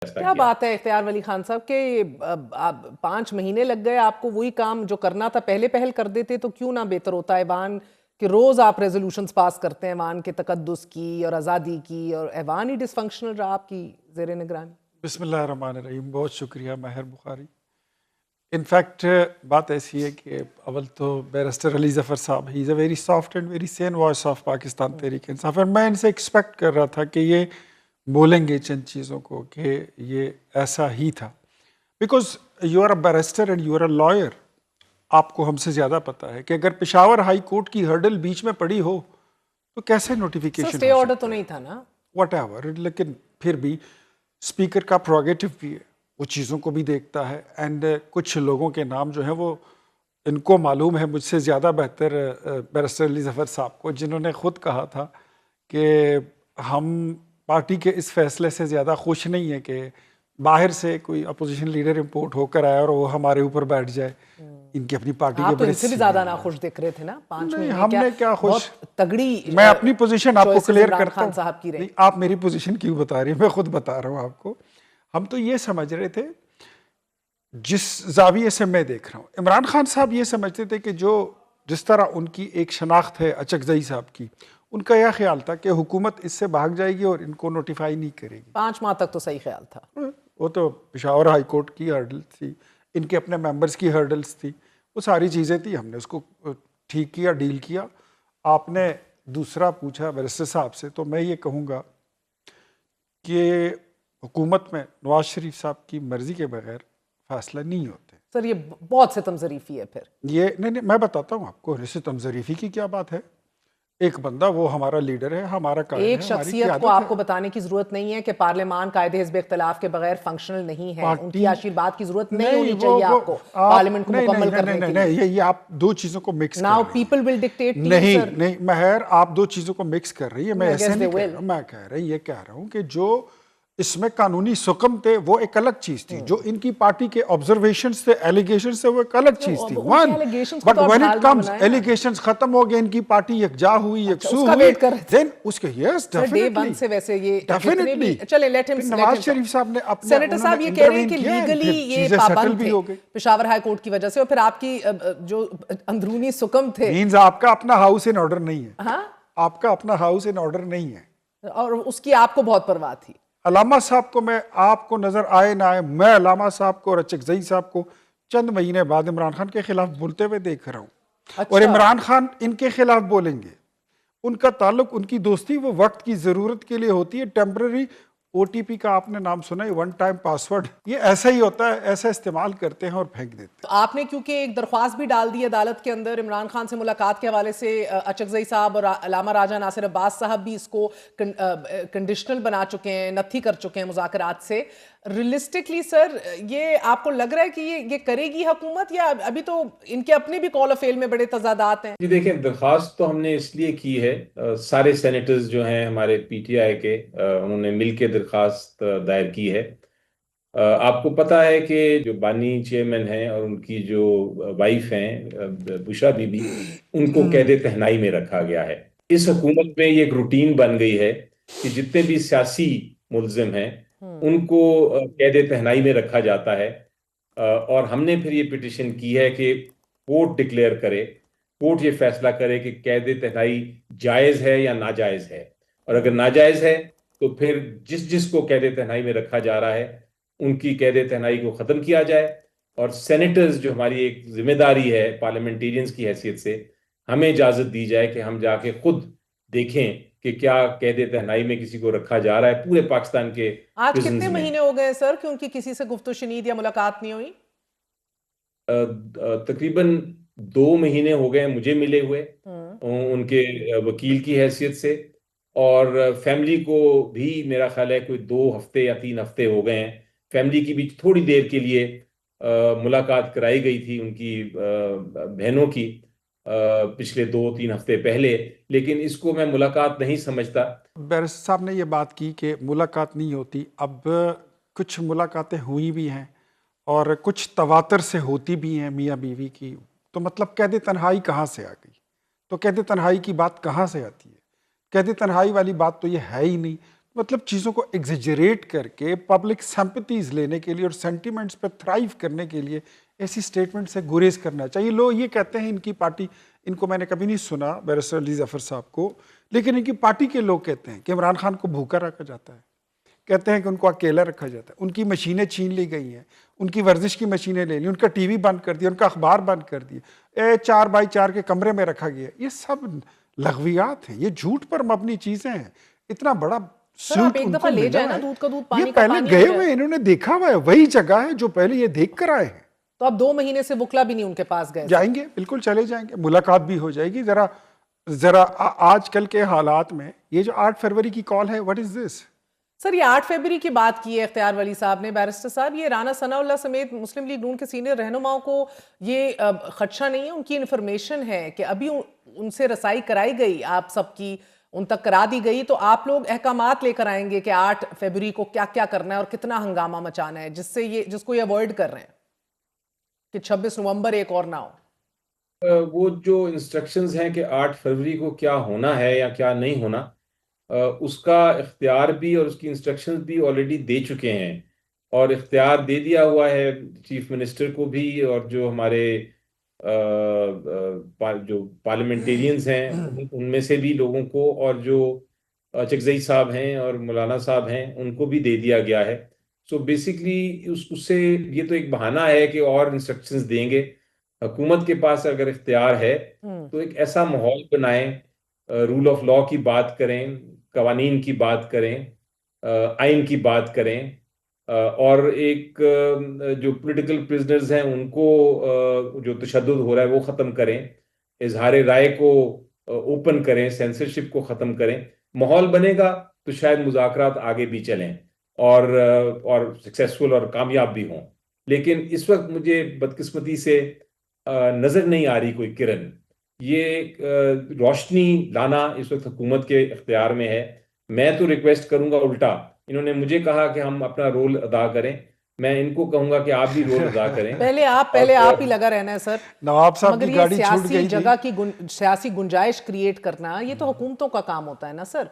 फैसला क्या किया। बात है इख्तियार वली खान साहब के 5 महीने लग गए आपको वही काम जो करना था पहले पहल कर देते तो क्यों ना बेहतर होता है ऐवान कि रोज आप रेजोल्यूशंस पास करते हैं ऐवान के तकद्दुस की और आज़ादी की और ऐवान ही डिसफंक्शनल रहा आपकी जेर निगरानी। बिस्मिल्लाहिर्रहमानिर्रहीम। बहुत शुक्रिया महर बुखारी। इनफैक्ट बात ऐसी है कि अव्वल तो बैरिस्टर अली ज़फ़र साहब he is a very soft and very sane voice of Pakistan Tehreek Insaf, और मैं इनसे एक्सपेक्ट कर रहा था कि ये बोलेंगे चंद चीज़ों को कि ये ऐसा ही था, because you are a barrister and you are a lawyer. आपको हमसे ज़्यादा पता है कि अगर पेशावर हाई कोर्ट की हर्डल बीच में पड़ी हो तो कैसे नोटिफिकेशन स्टे ऑर्डर तो नहीं था ना, वट एवर, लेकिन फिर भी स्पीकर का प्रोगेटिव भी है, वो चीज़ों को भी देखता है। एंड कुछ लोगों के नाम जो हैं वो इनको मालूम है मुझसे ज़्यादा बेहतर, बैरिस्टर अली ज़फ़र साहब को, जिन्होंने ख़ुद कहा था कि हम पार्टी के इस फैसले से ज़्यादा खुश नहीं है कि बाहर से कोई अपोजिशन लीडर इम्पोर्ट होकर आए और वो हमारे ऊपर बैठ जाए। इनकी अपनी पार्टी के आप तो बड़े इनसे भी ज्यादा नाखुश दिख रहे थे ना 5 नहीं, महीने हमने क्या खुश, बहुत तगड़ी मैं अपनी पोजीशन आपको choices क्लियर इमरान करता खान हूँ। साहब की रही। नहीं, आप मेरी पोजीशन क्यों बता रही हैं, मैं खुद बता रहा हूँ आपको। हम तो ये समझ रहे थे, जिस जाविये से मैं देख रहा हूँ, इमरान खान साहब ये समझते थे कि जो जिस तरह उनकी एक शनाख्त है अचकजई साहब की, उनका यह ख्याल था कि हुकूमत इससे भाग जाएगी और इनको नोटिफाई नहीं करेगी। 5 माह तक तो सही ख्याल था। वो तो पेशावर हाई कोर्ट की हर्डल थी, इनके अपने मेंबर्स की हर्डल्स थी, वो सारी चीज़ें थी, हमने उसको ठीक किया, डील किया। आपने दूसरा पूछा बैरिस्टर साहब से, तो मैं ये कहूँगा कि हुकूमत में नवाज शरीफ साहब की मर्ज़ी के बगैर फैसला नहीं होते। सर ये बहुत सितम ज़रीफ़ी है फिर। ये नहीं, मैं बताता हूँ आपको, सितम ज़रीफ़ी की क्या बात है। एक बंदा, वो हमारा लीडर है, हमारा कायद एक है, हमारी शख्सियत को क़यादत आपको है। बताने की जरूरत नहीं है कि पार्लियामान कायदे हिस्ब इख्तिलाफ के बगैर फंक्शनल नहीं है, पार्टी उनकी आशीर्वाद की जरूरत नहीं नहीं, होनी वो चाहिए आपको आप पार्लियामेंट को नहीं नहीं मुकम्मल नहीं करने नहीं के नहीं, लिए। ये आप दो चीज़ों को मिक्स कर नाउ रही हैं। People will dictate to you नहीं सर। नहीं महर, आप दो चीज़ों को मिक्स कर रही है। मैं I ऐसे guess नहीं they कह will. रहा, मैं कह रही ये कह रहा हूँ कि जो इसमें कानूनी सुकम थे वो एक अलग चीज थी, जो इनकी पार्टी के ऑब्जर्वेशंस थे, एलिगेशंस थे, वो एक अलग चीज थी। अब उनके वन, allegations को बट तो आप व्हेन ढाल इट मत कम्स, बनाएं ना। एलिगेशंस खत्म हो गए, इनकी पार्टी यकजा हुई, अच्छा, यकसू उसका हुई, वेट कर रहे थे। देन उसके yes sir day one definitely से वैसे ये जितने डेफिनेटली भी चले लेट हिम नवाज शरीफ साहब ने अपने सेनेटर साहब ये कह रहे हैं कि इंटरवीन किया, लीगली फिर ये चीजें सेटल पाबंद भी थे हो गई। पेशावर हाई कोर्ट की वजह से, और फिर आपकी जो अंदरूनी सुकम थे। मींस आपका अपना हाउस इन ऑर्डर नहीं है। हाँ, आपका अपना हाउस इन ऑर्डर नहीं है। और उसकी आपको बहुत परवाह थी। अलामा साहब को, मैं आपको नजर आए ना आए, मैं अलामा साहब को और अचकजई साहब को चंद महीने बाद इमरान खान के खिलाफ बोलते हुए देख रहा हूँ। अच्छा। और इमरान खान इनके खिलाफ बोलेंगे। उनका ताल्लुक, उनकी दोस्ती वो वक्त की जरूरत के लिए होती है। टेम्पररी ओटीपी का आपने नाम सुना है, वन टाइम पासवर्ड, ये ऐसा ही होता है, ऐसा इस्तेमाल करते हैं और फेंक देते हैं। तो आपने क्योंकि एक दरख्वास्त भी डाल दी अदालत के अंदर इमरान खान से मुलाकात के हवाले से, अचकजई साहब और अलामा राजा नासिर अब्बास साहब भी इसको कंडीशनल बना चुके हैं, नत्थी कर चुके हैं मुज़ाकरात से। रियलिस्टिकली सर, ये आपको लग रहा है कि ये करेगी हुकूमत, या अभी तो इनके अपने भी कॉल ऑफ फेल में बड़े तजादात हैं? जी देखें, दरख्वास्त तो हमने इसलिए की है, सारे सेनेटर्स जो हैं हमारे पीटीआई के, उन्होंने मिलकर दरख्वास्त दायर की है। आपको पता है कि जो बानी चेयरमैन हैं और उनकी जो वाइफ हैं बुशरा बीबी, उनको कैद तहनाई में रखा गया है। इस हुकूमत में ये एक रूटीन बन गई है कि जितने भी सियासी मुल्जिम हैं उनको कैद तहनाई में रखा जाता है। और हमने फिर ये पिटिशन की है कि कोर्ट डिक्लेयर करे, कोर्ट ये फैसला करे कि कैद तहनाई जायज़ है या नाजायज़ है। और अगर नाजायज़ है तो फिर जिस जिसको कैद तहनाई में रखा जा रहा है उनकी कैद तहनाई को ख़त्म किया जाए। और सेनेटर्स, जो हमारी एक जिम्मेदारी है पार्लियामेंटेरियंस की हैसियत से, हमें इजाज़त दी जाए कि हम जाके खुद देखें कि क्या कैद तहनाई में किसी को रखा जा रहा है पूरे पाकिस्तान के आज प्रिजन्स कितने में। महीने हो गए सर कि उनकी किसी से गुफ्तगू शनीद या मुलाकात नहीं हुई? तकरीबन 2 महीने हो गए मुझे मिले हुए उनके वकील की हैसियत से। और फैमिली को भी मेरा ख्याल है कोई 2 हफ्ते या 3 हफ्ते हो गए हैं। फैमिली की भी थोड़ी देर के लिए मुलाकात कराई गई थी उनकी बहनों की पिछले 2-3 हफ्ते पहले, लेकिन इसको मैं मुलाकात नहीं समझता। बैरिस्टर साहब ने ये बात की कि मुलाकात नहीं होती। अब कुछ मुलाकातें हुई भी हैं और कुछ तवातर से होती भी हैं मियाँ बीवी की, तो मतलब कैद तन्हाई कहाँ से आ गई? तो कैद तन्हाई की बात कहाँ से आती है? कैद तन्हाई वाली बात तो ये है ही नहीं। मतलब चीज़ों को एग्जेजरेट करके पब्लिक सिंपैथीज लेने के लिए और सेंटिमेंट्स पे थ्राइव करने के लिए ऐसी स्टेटमेंट से गुरेज करना चाहिए। लोग ये कहते हैं इनकी पार्टी, इनको मैंने कभी नहीं सुना बैरिस्टर अली जफर साहब को, लेकिन इनकी पार्टी के लोग कहते हैं कि इमरान खान को भूखा रखा जाता है, कहते हैं कि उनको अकेला रखा जाता है, उनकी मशीनें छीन ली गई हैं, उनकी वर्जिश की मशीनें ले ली, उनका टीवी बंद कर दिया, उनका अखबार बंद कर दिया, 4x4 के कमरे में रखा गया। ये सब लघवियात हैं, ये झूठ पर मबनी चीजें हैं। इतना बड़ा सर आप एक दफा ले जाए ना, दूध का दूध पानी ये का पहले पानी गए हो हुए, जाए। इन्होंने देखा हुआ है, वही जगह है जो पहले ये देख कर आए हैं। तो आप 2 महीने से बुकला भी नहीं उनके पास गए? जाएंगे, बिल्कुल चले जाएंगे, मुलाकात भी हो जाएगी। जरा जरा आजकल के हालात में ये जो 8 फरवरी की कॉल है, व्हाट इज दिस? सर ये 8 फरवरी की बात की है इख्तियार वली साहब ने। बैरिस्टर साहब, ये राना सनाउल्लाह समेत मुस्लिम लीग नून के सीनियर रहनुमाओं को ये खदशा नहीं है? उनकी इन्फॉर्मेशन है कि अभी उनसे रसाई कराई गई, आप सबकी उन तक करा दी गई, तो आप लोग अहकामात लेकर आएंगे कि 8 फरवरी को क्या क्या करना है और कितना हंगामा मचाना है, जिसको ये अवॉइड कर रहे हैं कि 26 नवंबर एक और ना हो। वो जो इंस्ट्रक्शंस हैं कि 8 फरवरी को क्या होना है या क्या नहीं होना, उसका इख्तियार भी और उसकी इंस्ट्रक्शंस भी ऑलरेडी दे चुके हैं, और इख्तियार दे दिया हुआ है चीफ मिनिस्टर को भी, और जो हमारे जो पार्लियामेंटेरियंस हैं उनमें से भी लोगों को, और जो चकजई साहब हैं और मौलाना साहब हैं उनको भी दे दिया गया है। सो बेसिकली उससे ये तो एक बहाना है कि और इंस्ट्रक्शंस देंगे। हुकूमत के पास अगर इख्तियार है तो एक ऐसा माहौल बनाएं, रूल ऑफ लॉ की बात करें, कवानीन की बात करें, आइन की बात करें, और एक जो पॉलिटिकल प्रिजनर्स हैं उनको जो तशद्दुद हो रहा है वो ख़त्म करें, इजहार राय को ओपन करें, सेंसरशिप को ख़त्म करें। माहौल बनेगा तो शायद मुज़ाकरात आगे भी चलें और सक्सेसफुल और कामयाब भी हों। लेकिन इस वक्त मुझे बदकिस्मती से नज़र नहीं आ रही कोई किरण। ये रोशनी लाना इस वक्त हुकूमत के इख्तियार में है। मैं तो रिक्वेस्ट करूंगा उल्टा, इन्होंने मुझे कहा कि हम अपना रोल अदा करें, मैं इनको कहूंगा कि आप भी रोल अदा करें। पहले आप ही लगा रहना है सर। नवाब साहब मगर की ये गाड़ी छूट सियासी गई थी। जगह की सियासी गुंजाइश क्रिएट करना, ये तो हुकूमतों का काम होता है ना सर।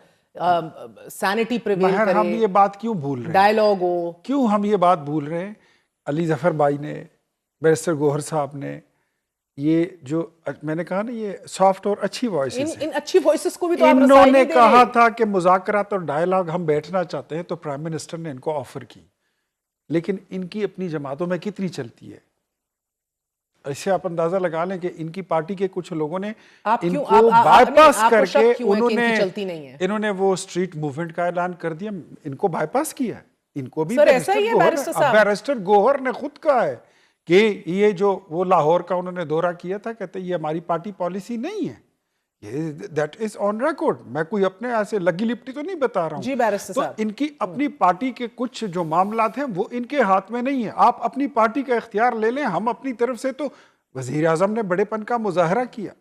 सैनिटी प्रिवेल मगर हम करे, ये बात क्यों भूल रहे हैं? डायलॉग हो। क्यों हम ये बात भूल रहे हैं? अली जफर भाई ने, बैरिस्टर गौहर साहब ने, ये जो मैंने कहा ना, ये सॉफ्ट और अच्छी वॉइसेस इन अच्छी वॉइसेस को भी तो आप रसाई इन्होंने नहीं दे कहा रहे। था कि मुज़ाकरात और डायलॉग हम बैठना चाहते हैं, तो प्राइम मिनिस्टर ने इनको ऑफर की, लेकिन इनकी अपनी जमातों में कितनी चलती है? ऐसे आप अंदाजा लगा लें कि इनकी पार्टी के कुछ लोगों ने इनको बाईपास करके इन्होंने वो स्ट्रीट मूवमेंट का ऐलान कर दिया, इनको बाईपास किया। इनको भी सर ऐसा ही है बैरिस्टर साहब। बैरिस्टर गौहर ने खुद कहा है कि ये जो वो लाहौर का उन्होंने दौरा किया था, कहते ये हमारी पार्टी पॉलिसी नहीं है, ये दैट इज ऑन रिकॉर्ड। मैं कोई अपने ऐसे लगी लिपटी तो नहीं बता रहा हूं जी बैरिस्टर तो साहब। इनकी अपनी पार्टी के कुछ जो मामलात हैं वो इनके हाथ में नहीं है। आप अपनी पार्टी का इख्तियार ले लें। हम अपनी तरफ से तो वजीर आजम ने बड़ेपन का मुजाहरा किया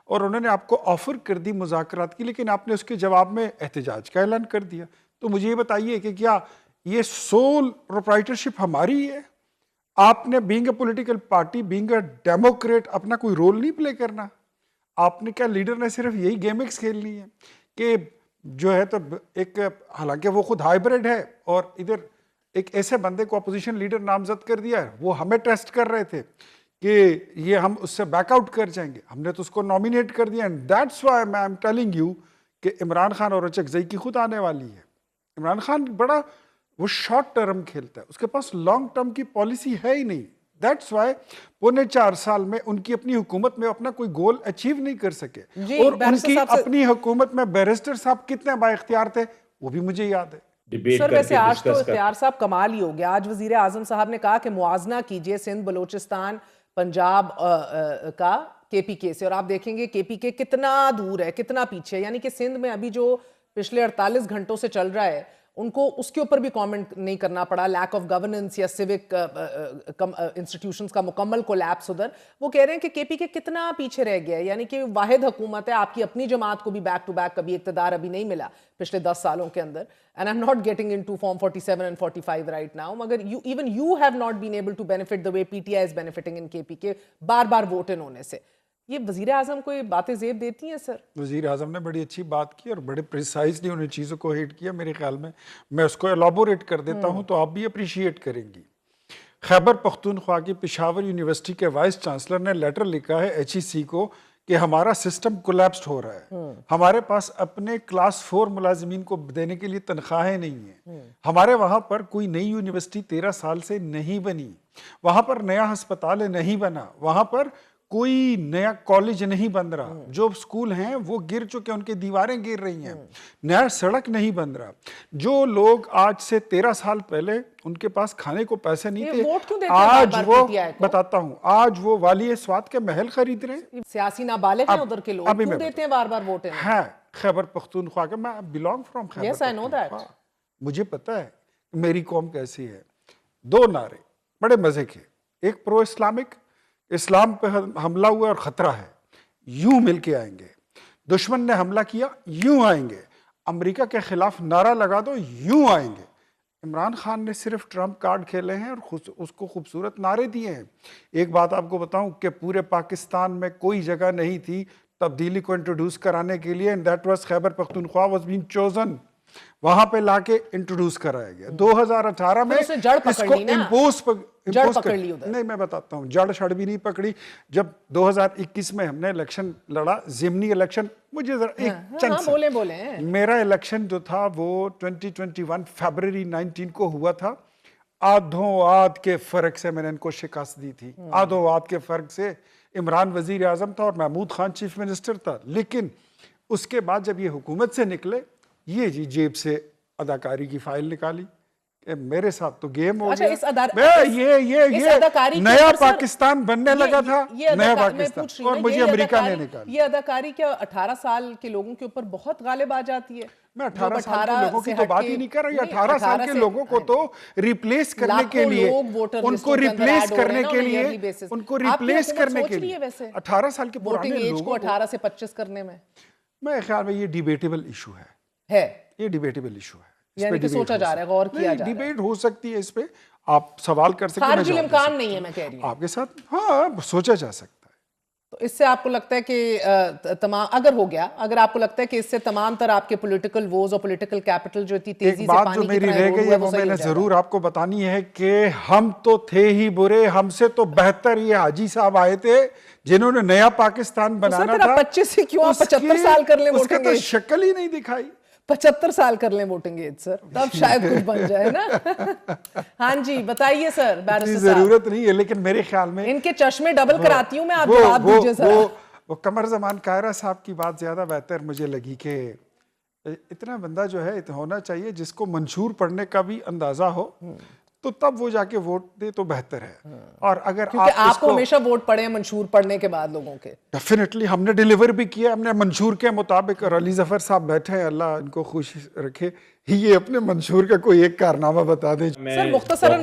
और उन्होंने आपको ऑफर कर दी मुज़ाकरात की, लेकिन आपने उसके जवाब में एहतजाज का ऐलान कर दिया। तो मुझे ये बताइए कि क्या ये सोल प्रोप्राइटरशिप हमारी है? आपने being a political party, being a Democrat, अपना कोई रोल नहीं प्ले करना? आपने क्या, लीडर ने सिर्फ यही गेमिक्स खेलनी है कि जो है, तो एक, हालांकि वो खुद हाइब्रिड है और इधर एक ऐसे बंदे को अपोजिशन लीडर नामजद कर दिया है, वो हमें टेस्ट कर रहे थे कि ये हम उससे बैकआउट कर जाएंगे, हमने तो उसको नॉमिनेट कर दिया। एंड दैट्स व्हाई मैं एम टेलिंग यू कि इमरान खान और चकजई की खुद आने वाली है। इमरान खान बड़ा वो शॉर्ट टर्म खेलता है, उसके पास लॉन्ग टर्म की पॉलिसी है ही नहीं। दैट्स वाई 4.25 साल में उनकी अपनी हुकूमत में अपना कोई गोल अचीव नहीं कर सके। और उनकी अपनी हुकूमत में बैरिस्टर साहब कितने बाइख्तियार थे वो भी मुझे याद है। सर वैसे आज तो इख्तियार साहब कमाल ही हो गया। आज वजीर आजम साहब ने कहा कि मुआवजा कीजिए सिंध, बलोचिस्तान, पंजाब का केपीके से, और आप देखेंगे केपीके कितना दूर है, कितना पीछे। यानी कि सिंध में अभी जो पिछले 48 घंटों से चल रहा है, उनको उसके ऊपर भी कमेंट नहीं करना पड़ा। लैक ऑफ गवर्नेंस या सिविक इंस्टीट्यूशंस का मुकम्मल कोलैप्स उधर। वो कह रहे हैं कि केपीके कितना पीछे रह गया है। यानी कि वाहिद हुकूमत है, आपकी अपनी जमात को भी बैक टू बैक कभी इक़्तिदार अभी नहीं मिला पिछले 10 सालों के अंदर। And I am not getting into form 47 and 45 right now, मगर you have not been able to benefit the way PTI is benefiting in KPK, बार बार वोट इन होने से। ये वजीर आजम को ये बातें जेब देती हैं सर? वज़ीर आज़म ने बड़ी अच्छी बात की और बड़े प्रिसाइजली उन्हें चीज़ों को हिट किया। मेरे ख्याल में मैं उसको एलाबोरेट कर देता हूँ तो आप भी अप्रिशिएट करेंगी। खैबर पख्तूनख्वा की पेशावर यूनिवर्सिटी के वाइस चांसलर ने लेटर लिखा है HEC को कि हमारा सिस्टम कोलैप्स्ड हो रहा है, हमारे पास अपने क्लास 4 मुलाजिमीन को देने के लिए तनख्वाहें नहीं है, हमारे वहाँ पर कोई नई यूनिवर्सिटी 13 साल से नहीं बनी, वहाँ पर नया अस्पताल नहीं बना, वहाँ पर कोई नया कॉलेज नहीं बन रहा, जो स्कूल हैं वो गिर चुके, उनकी दीवारें गिर रही हैं, नया सड़क नहीं बन रहा। जो लोग आज से 13 साल पहले उनके पास खाने को पैसे नहीं थे, वोट क्यों देते हैं आज बार-बार वो PTI को? बताता हूँ, आज वो वाली स्वाद के महल खरीद रहे हैं। सियासी नाबालिग हैं उधर के लोग, अभी क्यों मैं देते हैं बार-बार वोट? है खैबर पख्तूनख्वा के, मैं belong from Khyber Yes, I know that. Pakhtunkhwa. मुझे पता है मेरी कौम कैसी है। 2 नारे बड़े मजे के, एक प्रो इस्लामिक, इस्लाम पे हमला हुआ और खतरा है, यूं मिलके आएंगे, दुश्मन ने हमला किया यूं आएंगे, अमेरिका के खिलाफ नारा लगा दो यूं आएंगे। इमरान खान ने सिर्फ ट्रम्प कार्ड खेले हैं और उसको खूबसूरत नारे दिए हैं। एक बात आपको बताऊं कि पूरे पाकिस्तान में कोई जगह नहीं थी तब्दीली को इंट्रोड्यूस कराने के लिए, and that was Khyber Pakhtunkhwa was being chosen, वहां पे लाके इंट्रोड्यूस कराया गया। 2018 में उसने जड़ पकड़ इसको ली ना। जड़ पकड़ ली उधर। नहीं, मैं बताता हूँ, जड़ शड़ भी नहीं पकड़ी। जब 2021 में हमने इलेक्शन लड़ा, जिमनी इलेक्शन, मुझे जरा एक चंद सा, बोले मेरा इलेक्शन जो था वो 2021 फरवरी 19 को हुआ था। आधों आध के फर्क से मैंने इनको शिकस्त दी थी, आधों आध के फर्क से। इमरान वजीर आजम था और महमूद खान चीफ मिनिस्टर था, लेकिन उसके बाद जब ये हुकूमत से निकले, ये जी जेब से अदाकारी की फाइल निकाली, मेरे साथ तो गेम हो अच्छा, गया। ये नया पाकिस्तान बनने लगा था, नया पाकिस्तान, और मुझे अमेरिका ने निकाला। ये अदाकारी क्या 18 साल के लोगों के ऊपर बहुत गालिब आ जाती है? मैं 18 साल के लोगों की तो बात ही नहीं कर रही। 18 साल के लोगों को तो रिप्लेस करने के लिए, उनको रिप्लेस करने के लिए, उनको रिप्लेस करने के लिए 18 साल के पुराने लोगों को 18 से 25 करने में, मेरे ख्याल में ये डिबेटेबल इशू है। ये डिबेटेबल इशू है, यानी कि सोचा जा रहा है, गौर किया जा रहा है। डिबेट हो सकती है इस पे, आप सवाल कर सकते हैं, खारिजी इम्कान नहीं है, मैं कह रही हूं आपके साथ। हाँ, सोचा जा सकता है। तो इससे आपको लगता है कि तमाम, अगर हो गया, अगर आपको लगता है कि इससे तमाम तरह आपके पॉलिटिकल वोज और पॉलिटिकल कैपिटल जो इतनी तेजी से बात जो मेरी रह गई है वो मैंने जरूर आपको बतानी है कि हम तो थे ही बुरे, हमसे तो बेहतर ये हाजी साहब आए थे जिन्होंने नया पाकिस्तान बनाना था। 25 से क्यों 75 साल कर ले उसका तो शक्ल ही नहीं दिखाई। 75 साल कर ले वोटिंग एज सर, तब शायद कुछ बन जाए ना। हाँ जी, बताइए सर। बैरिस्टर साहब, जरूरत नहीं है, लेकिन मेरे ख्याल में इनके चश्मे डबल कराती हूँ मैं, आप जवाब दीजिए सर। वो कमर जमान कायरा साहब की बात ज्यादा बेहतर मुझे लगी कि इतना बंदा जो है होना चाहिए जिसको मंशूर पढ़ने का भी अंदाजा हो, तो तब वो जाके वोट दे तो बेहतर है। और अगर आपको हमेशा वोट पड़े हैं मंशूर पढ़ने के बाद लोगों के, डेफिनेटली हमने डिलीवर भी किया, हमने मंशूर के मुताबिक। और अली जफर साहब बैठे हैं, अल्लाह इनको खुश रखे, ये अपने मंशूर का कोई एक कारनामा बता दें सर मुख्तसरन